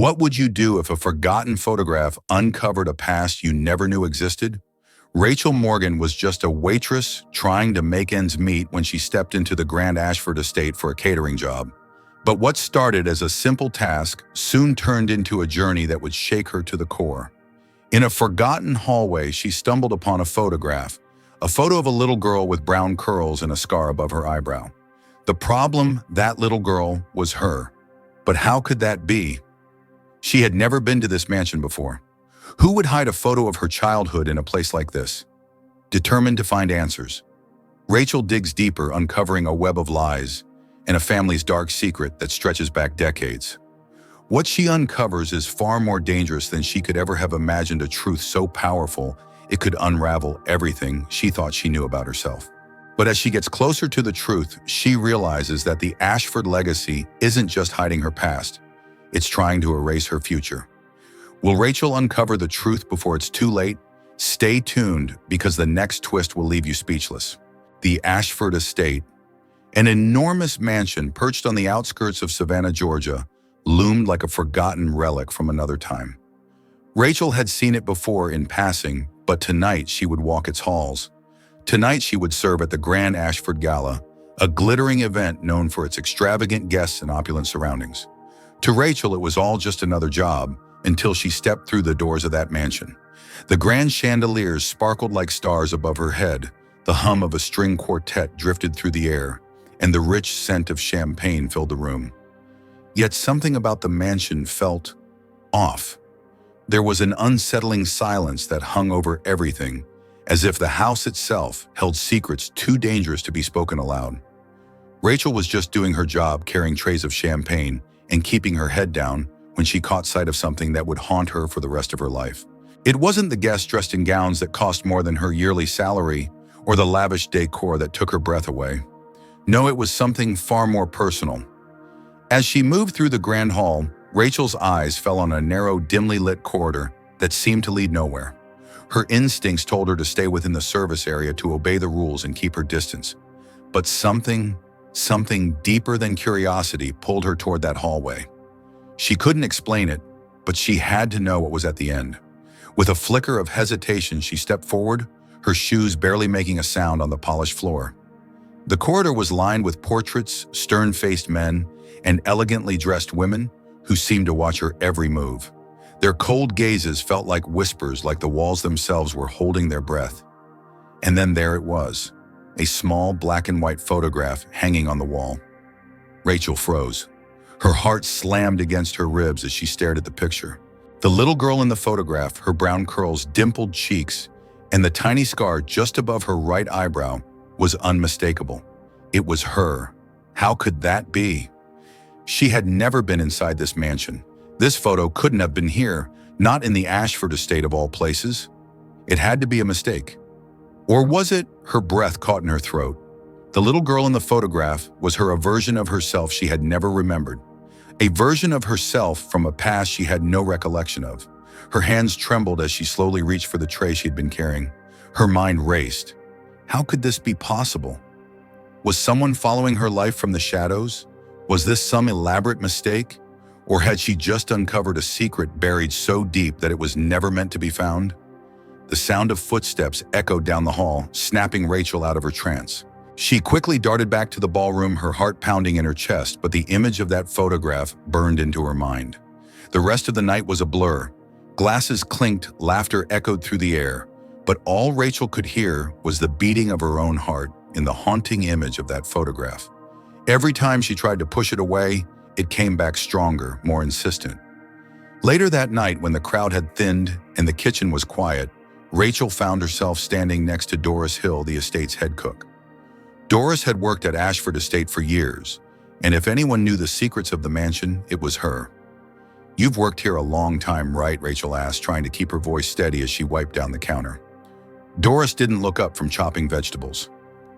What would you do if a forgotten photograph uncovered a past you never knew existed? Rachel Morgan was just a waitress trying to make ends meet when she stepped into the Grand Ashford estate for a catering job. But what started as a simple task soon turned into a journey that would shake her to the core. In a forgotten hallway, she stumbled upon a photograph, a photo of a little girl with brown curls and a scar above her eyebrow. The problem, that little girl was her. But how could that be? She had never been to this mansion before. Who would hide a photo of her childhood in a place like this? Determined to find answers, Rachel digs deeper, uncovering a web of lies and a family's dark secret that stretches back decades. What she uncovers is far more dangerous than she could ever have imagined, a truth so powerful it could unravel everything she thought she knew about herself. But as she gets closer to the truth, she realizes that the Ashford legacy isn't just hiding her past, it's trying to erase her future. Will Rachel uncover the truth before it's too late? Stay tuned, because the next twist will leave you speechless. The Ashford Estate, an enormous mansion perched on the outskirts of Savannah, Georgia, loomed like a forgotten relic from another time. Rachel had seen it before in passing, but tonight she would walk its halls. Tonight she would serve at the Grand Ashford Gala, a glittering event known for its extravagant guests and opulent surroundings. To Rachel, it was all just another job, until she stepped through the doors of that mansion. The grand chandeliers sparkled like stars above her head, the hum of a string quartet drifted through the air, and the rich scent of champagne filled the room. Yet something about the mansion felt off. There was an unsettling silence that hung over everything, as if the house itself held secrets too dangerous to be spoken aloud. Rachel was just doing her job, carrying trays of champagne and keeping her head down, when she caught sight of something that would haunt her for the rest of her life. It wasn't the guests dressed in gowns that cost more than her yearly salary or the lavish decor that took her breath away. No, it was something far more personal. As she moved through the grand hall, Rachel's eyes fell on a narrow, dimly lit corridor that seemed to lead nowhere. Her instincts told her to stay within the service area, to obey the rules and keep her distance. But something deeper than curiosity pulled her toward that hallway. She couldn't explain it, but she had to know what was at the end. With a flicker of hesitation, she stepped forward, her shoes barely making a sound on the polished floor. The corridor was lined with portraits, stern-faced men, and elegantly dressed women who seemed to watch her every move. Their cold gazes felt like whispers, like the walls themselves were holding their breath. And then there it was, a small black and white photograph hanging on the wall. Rachel froze. Her heart slammed against her ribs as she stared at the picture. The little girl in the photograph, her brown curls, dimpled cheeks, and the tiny scar just above her right eyebrow was unmistakable. It was her. How could that be? She had never been inside this mansion. This photo couldn't have been here, not in the Ashford estate of all places. It had to be a mistake. Or was it? Her breath caught in her throat. The little girl in the photograph was a version of herself she had never remembered. A version of herself from a past she had no recollection of. Her hands trembled as she slowly reached for the tray she had been carrying. Her mind raced. How could this be possible? Was someone following her life from the shadows? Was this some elaborate mistake? Or had she just uncovered a secret buried so deep that it was never meant to be found? The sound of footsteps echoed down the hall, snapping Rachel out of her trance. She quickly darted back to the ballroom, her heart pounding in her chest, but the image of that photograph burned into her mind. The rest of the night was a blur. Glasses clinked, laughter echoed through the air, but all Rachel could hear was the beating of her own heart in the haunting image of that photograph. Every time she tried to push it away, it came back stronger, more insistent. Later that night, when the crowd had thinned and the kitchen was quiet, Rachel found herself standing next to Doris Hill, the estate's head cook. Doris had worked at Ashford Estate for years, and if anyone knew the secrets of the mansion, it was her. "You've worked here a long time, right?" Rachel asked, trying to keep her voice steady as she wiped down the counter. Doris didn't look up from chopping vegetables.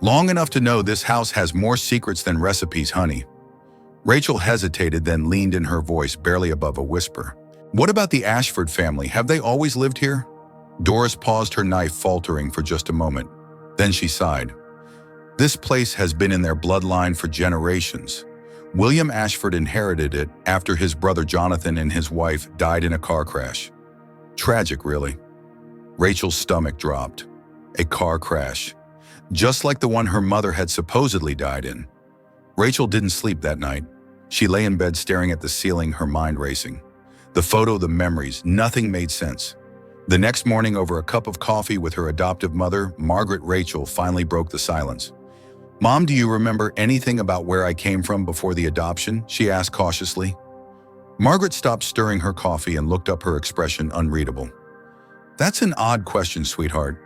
"Long enough to know this house has more secrets than recipes, honey." Rachel hesitated, then leaned in, her voice barely above a whisper. "What about the Ashford family? Have they always lived here?" Doris paused, her knife faltering for just a moment. Then she sighed. "This place has been in their bloodline for generations. William Ashford inherited it after his brother Jonathan and his wife died in a car crash. Tragic, really. Rachel's stomach dropped. A car crash. Just like the one her mother had supposedly died in. Rachel didn't sleep that night. She lay in bed staring at the ceiling, her mind racing. The photo, the memories, nothing made sense. The next morning, over a cup of coffee with her adoptive mother, Margaret, Rachel finally broke the silence. "Mom, do you remember anything about where I came from before the adoption?" she asked cautiously. Margaret stopped stirring her coffee and looked up, her expression unreadable. "That's an odd question, sweetheart.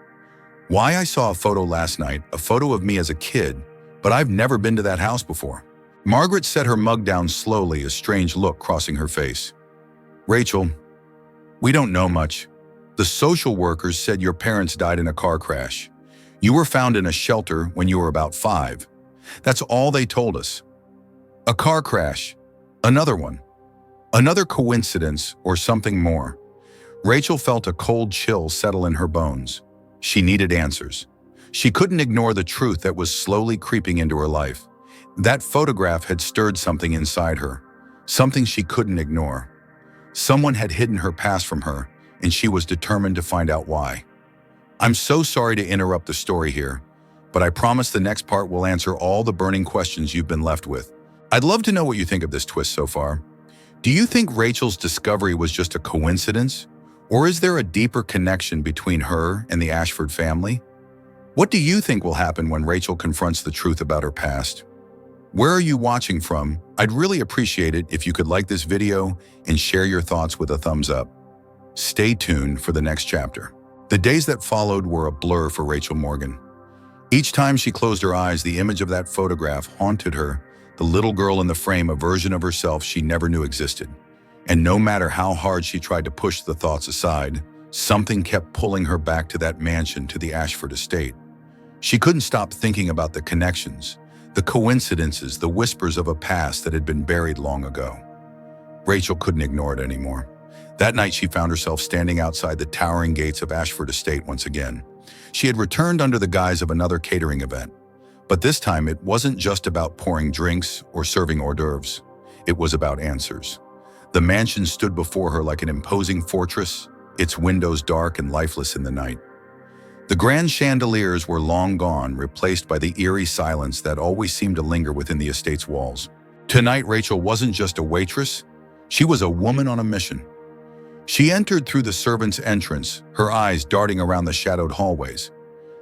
Why, I saw a photo last night, a photo of me as a kid, but I've never been to that house before." Margaret set her mug down slowly, a strange look crossing her face. "Rachel, we don't know much. The social workers said your parents died in a car crash. You were found in a shelter when you were about 5. That's all they told us. A car crash. Another one. Another coincidence or something more." Rachel felt a cold chill settle in her bones. She needed answers. She couldn't ignore the truth that was slowly creeping into her life. That photograph had stirred something inside her, something she couldn't ignore. Someone had hidden her past from her, and she was determined to find out why. I'm so sorry to interrupt the story here, but I promise the next part will answer all the burning questions you've been left with. I'd love to know what you think of this twist so far. Do you think Rachel's discovery was just a coincidence? Or is there a deeper connection between her and the Ashford family? What do you think will happen when Rachel confronts the truth about her past? Where are you watching from? I'd really appreciate it if you could like this video and share your thoughts with a thumbs up. Stay tuned for the next chapter. The days that followed were a blur for Rachel Morgan. Each time she closed her eyes, the image of that photograph haunted her, the little girl in the frame, a version of herself she never knew existed. And no matter how hard she tried to push the thoughts aside, something kept pulling her back to that mansion, to the Ashford estate. She couldn't stop thinking about the connections, the coincidences, the whispers of a past that had been buried long ago. Rachel couldn't ignore it anymore. That night she found herself standing outside the towering gates of Ashford Estate once again. She had returned under the guise of another catering event. But this time it wasn't just about pouring drinks or serving hors d'oeuvres. It was about answers. The mansion stood before her like an imposing fortress, its windows dark and lifeless in the night. The grand chandeliers were long gone, replaced by the eerie silence that always seemed to linger within the estate's walls. Tonight, Rachel wasn't just a waitress, she was a woman on a mission. She entered through the servants' entrance, her eyes darting around the shadowed hallways.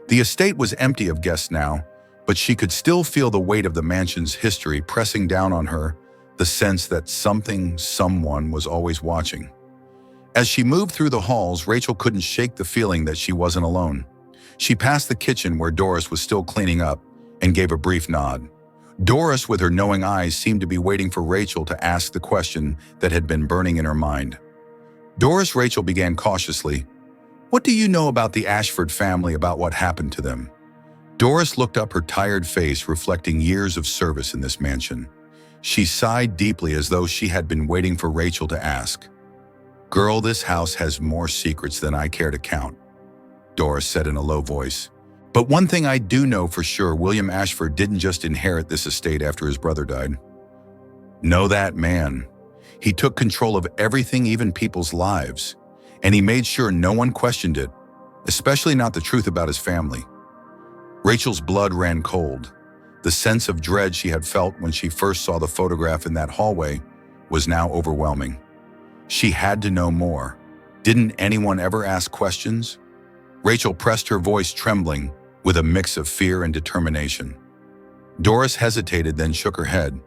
The estate was empty of guests now, but she could still feel the weight of the mansion's history pressing down on her, the sense that someone was always watching. As she moved through the halls, Rachel couldn't shake the feeling that she wasn't alone. She passed the kitchen where Doris was still cleaning up and gave a brief nod. Doris, with her knowing eyes, seemed to be waiting for Rachel to ask the question that had been burning in her mind. "Doris," Rachel began cautiously, "what do you know about the Ashford family, about what happened to them?" Doris looked up, her tired face reflecting years of service in this mansion. She sighed deeply as though she had been waiting for Rachel to ask. "Girl, this house has more secrets than I care to count," Doris said in a low voice. "But one thing I do know for sure, William Ashford didn't just inherit this estate after his brother died. No, that man. He took control of everything, even people's lives. And he made sure no one questioned it, especially not the truth about his family." Rachel's blood ran cold. The sense of dread she had felt when she first saw the photograph in that hallway was now overwhelming. She had to know more. Didn't anyone ever ask questions? Rachel pressed her voice, trembling with a mix of fear and determination. Doris hesitated, then shook her head.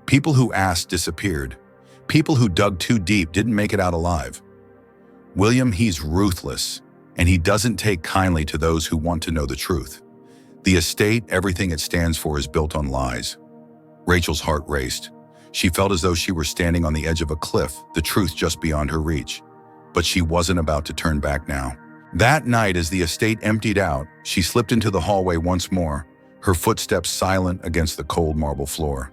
People who asked disappeared. People who dug too deep didn't make it out alive. William, he's ruthless, and he doesn't take kindly to those who want to know the truth. The estate, everything it stands for, is built on lies. Rachel's heart raced. She felt as though she were standing on the edge of a cliff, the truth just beyond her reach. But she wasn't about to turn back now. That night, as the estate emptied out, she slipped into the hallway once more, her footsteps silent against the cold marble floor.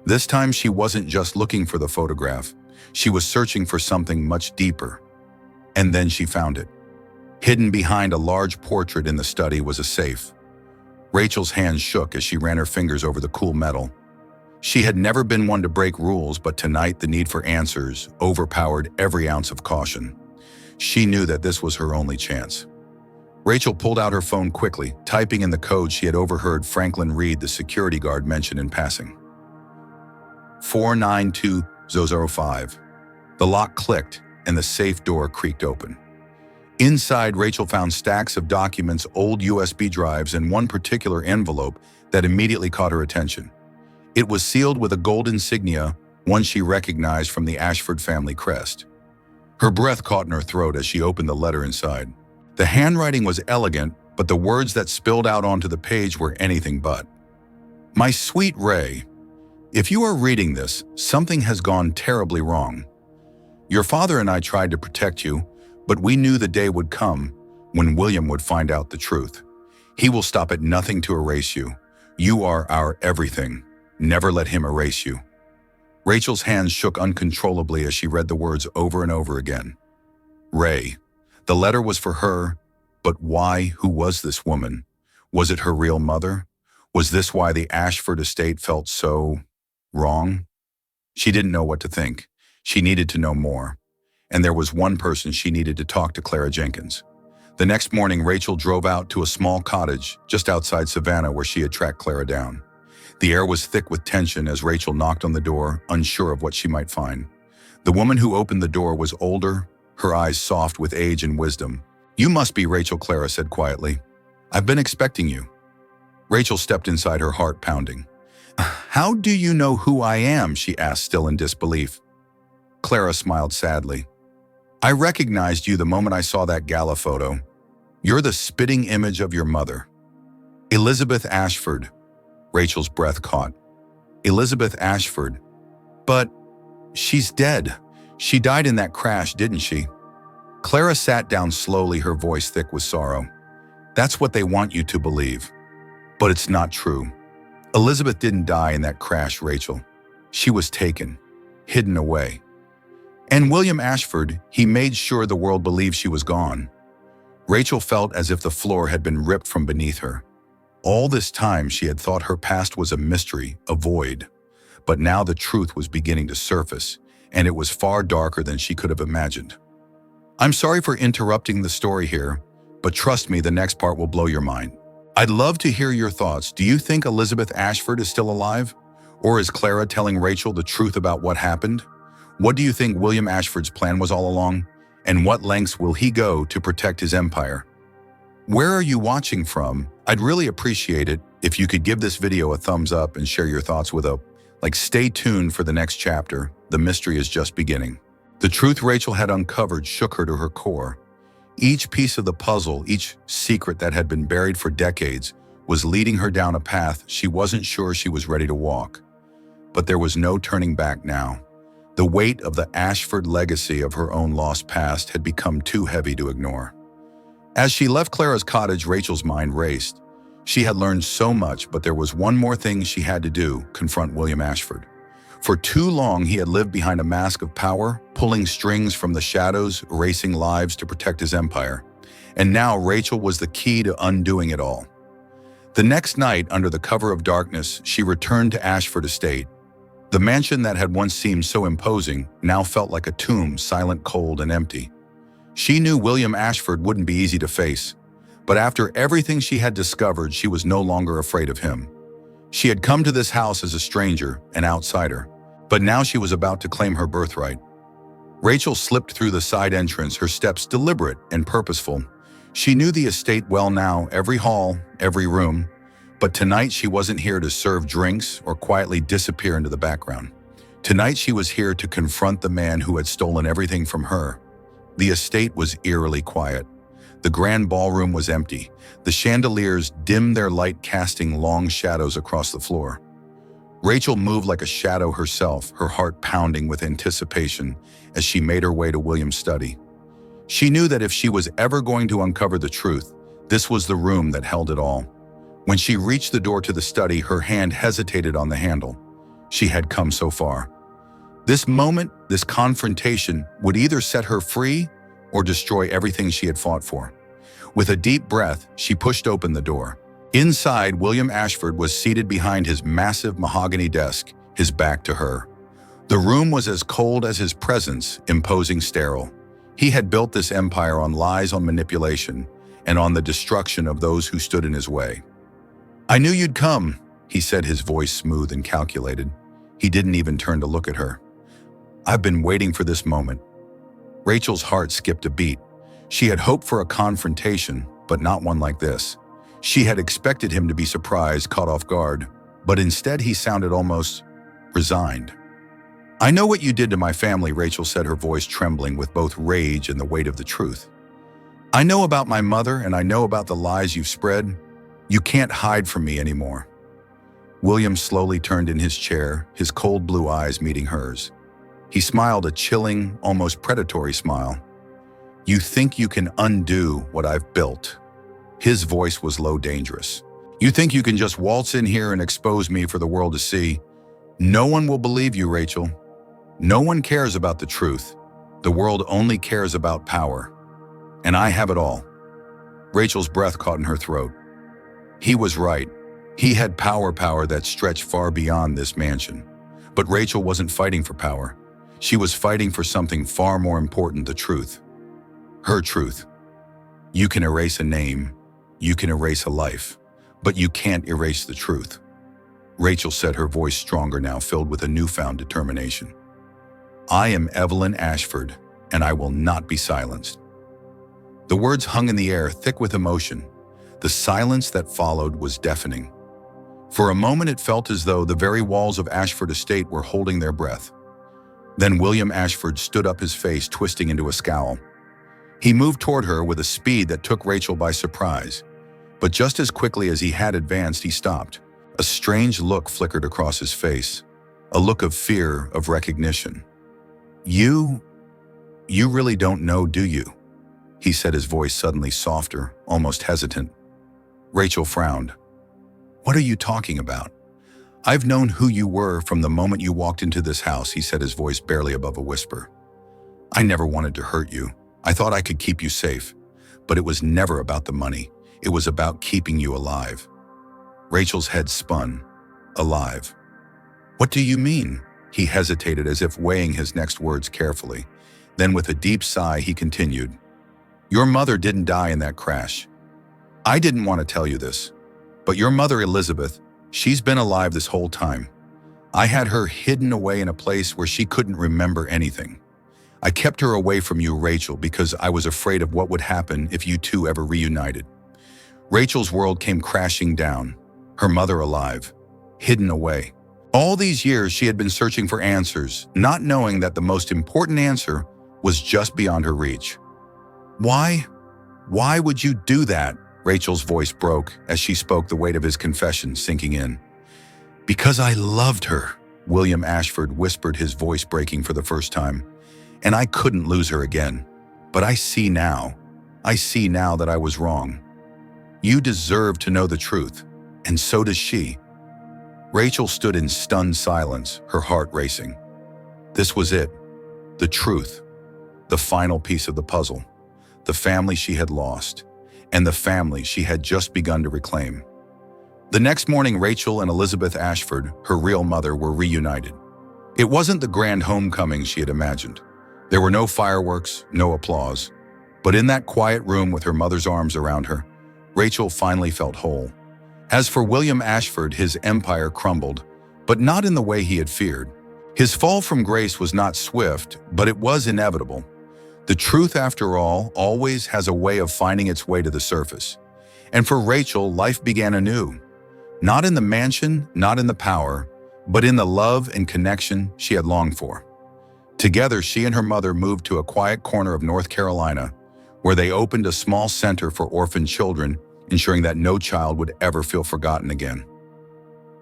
This time she wasn't just looking for the photograph. She was searching for something much deeper. And then she found it. Hidden behind a large portrait in the study was a safe. Rachel's hands shook as she ran her fingers over the cool metal. She had never been one to break rules, but tonight the need for answers overpowered every ounce of caution. She knew that this was her only chance. Rachel pulled out her phone quickly, typing in the code she had overheard Franklin read the security guard mention in passing. 492005. The lock clicked, and the safe door creaked open. Inside, Rachel found stacks of documents, old USB drives, and one particular envelope that immediately caught her attention. It was sealed with a gold insignia, one she recognized from the Ashford family crest. Her breath caught in her throat as she opened the letter inside. The handwriting was elegant, but the words that spilled out onto the page were anything but. My sweet Ray, if you are reading this, something has gone terribly wrong. Your father and I tried to protect you, but we knew the day would come when William would find out the truth. He will stop at nothing to erase you. You are our everything. Never let him erase you. Rachel's hands shook uncontrollably as she read the words over and over again. Ray. The letter was for her, but why? Who was this woman? Was it her real mother? Was this why the Ashford estate felt so wrong? She didn't know what to think. She needed to know more. And there was one person she needed to talk to: Clara Jenkins. The next morning, Rachel drove out to a small cottage just outside Savannah where she had tracked Clara down. The air was thick with tension as Rachel knocked on the door, unsure of what she might find. The woman who opened the door was older, her eyes soft with age and wisdom. You must be Rachel, Clara said quietly. I've been expecting you. Rachel stepped inside, her heart pounding. How do you know who I am? She asked, still in disbelief. Clara smiled sadly. I recognized you the moment I saw that gala photo. You're the spitting image of your mother. Elizabeth Ashford. Rachel's breath caught. Elizabeth Ashford. But she's dead. She died in that crash, didn't she? Clara sat down slowly, her voice thick with sorrow. That's what they want you to believe. But it's not true. Elizabeth didn't die in that crash, Rachel. She was taken, hidden away. And William Ashford, he made sure the world believed she was gone. Rachel felt as if the floor had been ripped from beneath her. All this time she had thought her past was a mystery, a void. But now the truth was beginning to surface, and it was far darker than she could have imagined. I'm sorry for interrupting the story here, but trust me, the next part will blow your mind. I'd love to hear your thoughts. Do you think Elizabeth Ashford is still alive? Or is Clara telling Rachel the truth about what happened? What do you think William Ashford's plan was all along? And what lengths will he go to protect his empire? Where are you watching from? I'd really appreciate it if you could give this video a thumbs up and share your thoughts with stay tuned for the next chapter. The mystery is just beginning. The truth Rachel had uncovered shook her to her core. Each piece of the puzzle, each secret that had been buried for decades, was leading her down a path she wasn't sure she was ready to walk. But there was no turning back now. The weight of the Ashford legacy of her own lost past had become too heavy to ignore. As she left Clara's cottage, Rachel's mind raced. She had learned so much, but there was one more thing she had to do: confront William Ashford. For too long, he had lived behind a mask of power, pulling strings from the shadows, erasing lives to protect his empire. And now Rachel was the key to undoing it all. The next night, under the cover of darkness, she returned to Ashford Estate. The mansion that had once seemed so imposing now felt like a tomb, silent, cold, and empty. She knew William Ashford wouldn't be easy to face, but after everything she had discovered, she was no longer afraid of him. She had come to this house as a stranger, an outsider, but now she was about to claim her birthright. Rachel slipped through the side entrance, her steps deliberate and purposeful. She knew the estate well now, every hall, every room, but tonight she wasn't here to serve drinks or quietly disappear into the background. Tonight she was here to confront the man who had stolen everything from her. The estate was eerily quiet. The grand ballroom was empty. The chandeliers dimmed their light, casting long shadows across the floor. Rachel moved like a shadow herself, her heart pounding with anticipation as she made her way to William's study. She knew that if she was ever going to uncover the truth, this was the room that held it all. When she reached the door to the study, her hand hesitated on the handle. She had come so far. This moment, this confrontation, would either set her free or destroy everything she had fought for. With a deep breath, she pushed open the door. Inside, William Ashford was seated behind his massive mahogany desk, his back to her. The room was as cold as his presence, imposing sterile. He had built this empire on lies, on manipulation, and on the destruction of those who stood in his way. "I knew you'd come," he said, his voice smooth and calculated. He didn't even turn to look at her. "I've been waiting for this moment." Rachel's heart skipped a beat. She had hoped for a confrontation, but not one like this. She had expected him to be surprised, caught off guard, but instead he sounded almost resigned. "I know what you did to my family," Rachel said, her voice trembling with both rage and the weight of the truth. "I know about my mother, and I know about the lies you've spread. You can't hide from me anymore." William slowly turned in his chair, his cold blue eyes meeting hers. He smiled, a chilling, almost predatory smile. "You think you can undo what I've built?" His voice was low, dangerous. "You think you can just waltz in here and expose me for the world to see? No one will believe you, Rachel. No one cares about the truth. The world only cares about power. And I have it all." Rachel's breath caught in her throat. He was right. He had power that stretched far beyond this mansion. But Rachel wasn't fighting for power. She was fighting for something far more important, the truth. Her truth. You can erase a name, you can erase a life, but you can't erase the truth. Rachel said, her voice stronger now, filled with a newfound determination. "I am Evelyn Ashford, and I will not be silenced." The words hung in the air, thick with emotion. The silence that followed was deafening. For a moment it felt as though the very walls of Ashford Estate were holding their breath. Then William Ashford stood up, his face twisting into a scowl. He moved toward her with a speed that took Rachel by surprise. But just as quickly as he had advanced, he stopped. A strange look flickered across his face, a look of fear, of recognition. You really don't know, do you?" he said, his voice suddenly softer, almost hesitant. Rachel frowned. "What are you talking about?" "I've known who you were from the moment you walked into this house," he said, his voice barely above a whisper. "I never wanted to hurt you. I thought I could keep you safe. But it was never about the money. It was about keeping you alive." Rachel's head spun. Alive. "What do you mean?" He hesitated, as if weighing his next words carefully. Then with a deep sigh, he continued. "Your mother didn't die in that crash. I didn't want to tell you this, but your mother, Elizabeth, she's been alive this whole time. I had her hidden away in a place where she couldn't remember anything. I kept her away from you, Rachel, because I was afraid of what would happen if you two ever reunited." Rachel's world came crashing down. Her mother alive, hidden away. All these years she had been searching for answers, not knowing that the most important answer was just beyond her reach. Why would you do that?" Rachel's voice broke as she spoke, the weight of his confession sinking in. "Because I loved her," William Ashford whispered, his voice breaking for the first time. "And I couldn't lose her again. But I see now that I was wrong. You deserve to know the truth, and so does she." Rachel stood in stunned silence, her heart racing. This was it. The truth. The final piece of the puzzle. The family she had lost, and the family she had just begun to reclaim. The next morning, Rachel and Elizabeth Ashford, her real mother, were reunited. It wasn't the grand homecoming she had imagined. There were no fireworks, no applause. But in that quiet room with her mother's arms around her, Rachel finally felt whole. As for William Ashford, his empire crumbled, but not in the way he had feared. His fall from grace was not swift, but it was inevitable. The truth, after all, always has a way of finding its way to the surface. And for Rachel, life began anew. Not in the mansion, not in the power, but in the love and connection she had longed for. Together, she and her mother moved to a quiet corner of North Carolina, where they opened a small center for orphan children, ensuring that no child would ever feel forgotten again.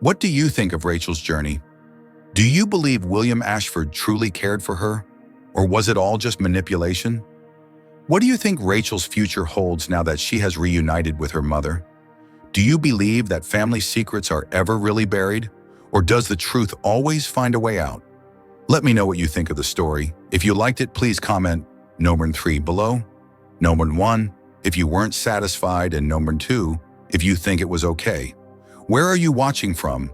What do you think of Rachel's journey? Do you believe William Ashford truly cared for her? Or was it all just manipulation? What do you think Rachel's future holds now that she has reunited with her mother? Do you believe that family secrets are ever really buried? Or does the truth always find a way out? Let me know what you think of the story. If you liked it, please comment number 3 below. Number 1, if you weren't satisfied, and number 2, if you think it was okay. Where are you watching from?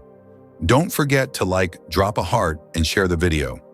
Don't forget to like, drop a heart, and share the video.